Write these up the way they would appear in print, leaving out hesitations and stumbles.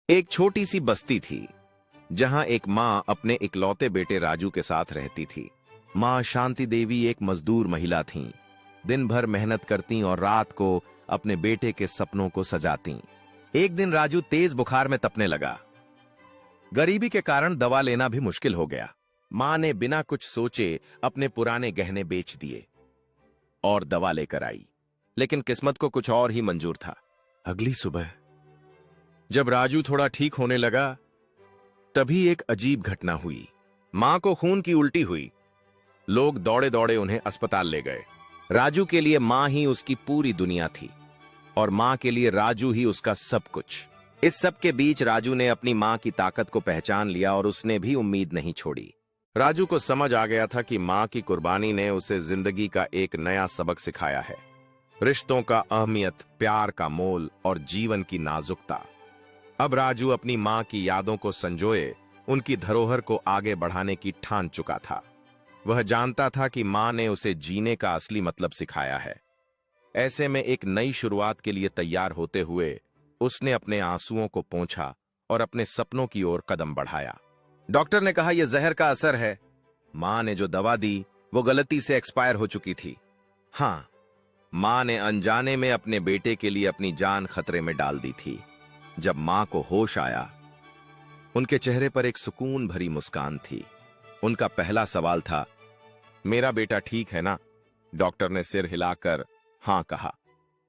एक छोटी सी बस्ती थी जहां एक माँ अपने इकलौते बेटे राजू के साथ रहती थी। माँ शांति देवी एक मजदूर महिला थीं। दिन भर मेहनत करती और रात को अपने बेटे के सपनों को सजाती। एक दिन राजू तेज बुखार में तपने लगा। गरीबी के कारण दवा लेना भी मुश्किल हो गया। माँ ने बिना कुछ सोचे अपने पुराने गहने बेच दिए और दवा लेकर आई, लेकिन किस्मत को कुछ और ही मंजूर था। अगली सुबह जब राजू थोड़ा ठीक होने लगा, तभी एक अजीब घटना हुई। मां को खून की उल्टी हुई। लोग दौड़े दौड़े उन्हें अस्पताल ले गए। राजू के लिए मां ही उसकी पूरी दुनिया थी और मां के लिए राजू ही उसका सब कुछ। इस सब के बीच राजू ने अपनी मां की ताकत को पहचान लिया और उसने भी उम्मीद नहीं छोड़ी। राजू को समझ आ गया था कि मां की कुर्बानी ने उसे जिंदगी का एक नया सबक सिखाया है। रिश्तों का अहमियत, प्यार का मोल और जीवन की नाजुकता। अब राजू अपनी मां की यादों को संजोए उनकी धरोहर को आगे बढ़ाने की ठान चुका था। वह जानता था कि मां ने उसे जीने का असली मतलब सिखाया है। ऐसे में एक नई शुरुआत के लिए तैयार होते हुए उसने अपने आंसुओं को पोंछा और अपने सपनों की ओर कदम बढ़ाया। डॉक्टर ने कहा यह जहर का असर है। मां ने जो दवा दी वो गलती से एक्सपायर हो चुकी थी। हां, मां ने अनजाने में अपने बेटे के लिए अपनी जान खतरे में डाल दी थी। जब मां को होश आया, उनके चेहरे पर एक सुकून भरी मुस्कान थी। उनका पहला सवाल था, मेरा बेटा ठीक है ना? डॉक्टर ने सिर हिलाकर हां कहा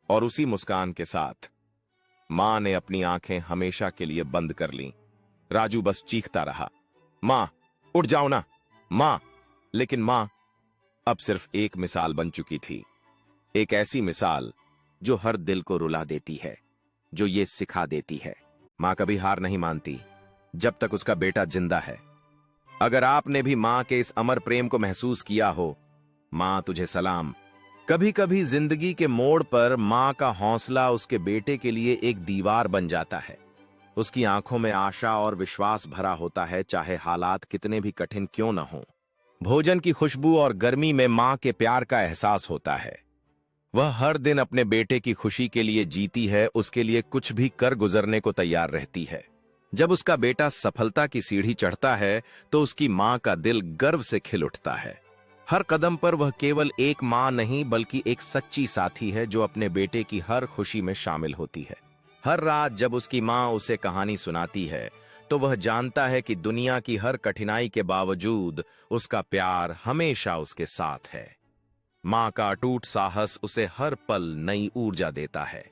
और उसी मुस्कान के साथ मां ने अपनी आंखें हमेशा के लिए बंद कर लीं। राजू बस चीखता रहा, मां उठ जाओ ना मां। लेकिन मां अब सिर्फ एक मिसाल बन चुकी थी। एक ऐसी मिसाल जो हर दिल को रुला देती है, जो ये सिखा देती है, मां कभी हार नहीं मानती जब तक उसका बेटा जिंदा है। अगर आपने भी मां के इस अमर प्रेम को महसूस किया हो, मां तुझे सलाम। कभी कभी जिंदगी के मोड़ पर मां का हौसला उसके बेटे के लिए एक दीवार बन जाता है। उसकी आंखों में आशा और विश्वास भरा होता है, चाहे हालात कितने भी कठिन क्यों न हो। भोजन की खुशबू और गर्मी में मां के प्यार का एहसास होता है। वह हर दिन अपने बेटे की खुशी के लिए जीती है, उसके लिए कुछ भी कर गुजरने को तैयार रहती है। जब उसका बेटा सफलता की सीढ़ी चढ़ता है तो उसकी मां का दिल गर्व से खिल उठता है। हर कदम पर वह केवल एक मां नहीं बल्कि एक सच्ची साथी है जो अपने बेटे की हर खुशी में शामिल होती है। हर रात जब उसकी मां उसे कहानी सुनाती है तो वह जानता है कि दुनिया की हर कठिनाई के बावजूद उसका प्यार हमेशा उसके साथ है। मां का अटूट साहस उसे हर पल नई ऊर्जा देता है।